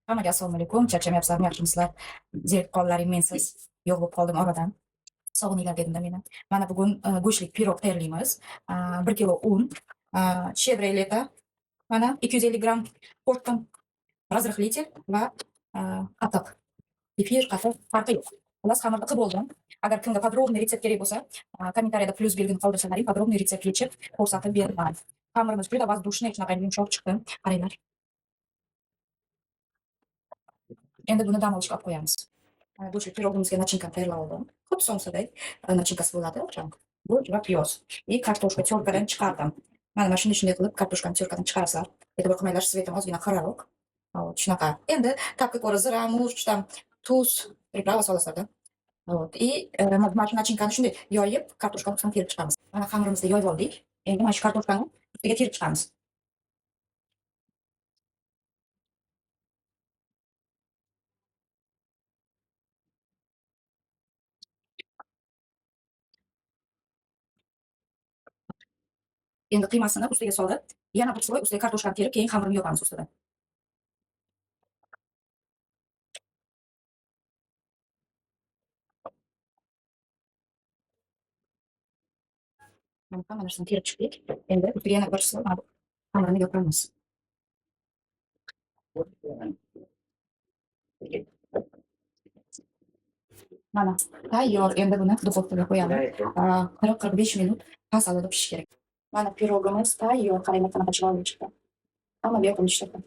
Hammaga assalomu alaykum. Charchamayapsizlarmi, yaxshimisizlar? Zerikib qollaring mensiz. Yo'q bo'lib qoldim oradan. Sog'ininglar dedim-da meni. Mana bugun go'shtli pirog tayyorlaymiz. 1 kilo un, chevrolet, mana 250 gramm qo'rqdim, razrыхлитель va qatiq. Kefir, qatiq farqi yo'q. Xullas xamirni qilib oldim. Agar kimga podrobniy retsept kerak bo'lsa, kommentariyada plyus belgini qoldirsalaring, podrobniy retsept yechib ko'rsatib beraman. Xamirimiz juda воздушный, shunaqa yumshoq chiqdi. Qaranglar. Endi buni dam olishga olib qo'yamiz. Go'shtli pirogimizga nachinkani tayyorlab oldim. Xuddi somsaday nachinkasi bo'ladi. Go'sht va piyoz. Kartoshka tyorkadan chiqardim. Mana shunday qilib kartoshkani tyorkadan chiqarasizlar. E'tibor qilmanglar, svetim ozgina xiraroq. Shunaqa. Endi ta'bga ko'ra zira, murch, tuz, priprava solasizlar-da. Mana shu nachinkani shunday yoyib, kartoshkani ustidan terib chiqamiz. Mana xamirimizni yoyib oldik. Endi mana shu kartoshkani ustiga terib chiqamiz. Endi qiymasini ustiga solib, yana bir sloy ustiga kartoshkani terib, keyin xamirni yopamiz ustidan. Mana narsani terib chiqdik. Endi ustiga yana bir sloy xamirni yopamiz. Mana tayyor. Endi buni duxovkaga qo'yamiz. 40-45 minut past olovda pishishi kerak. Mana pirogimiz tayyor. Qaranglar qanaqa chiroyli chiqdi. Hamma yoqimli chiqdi.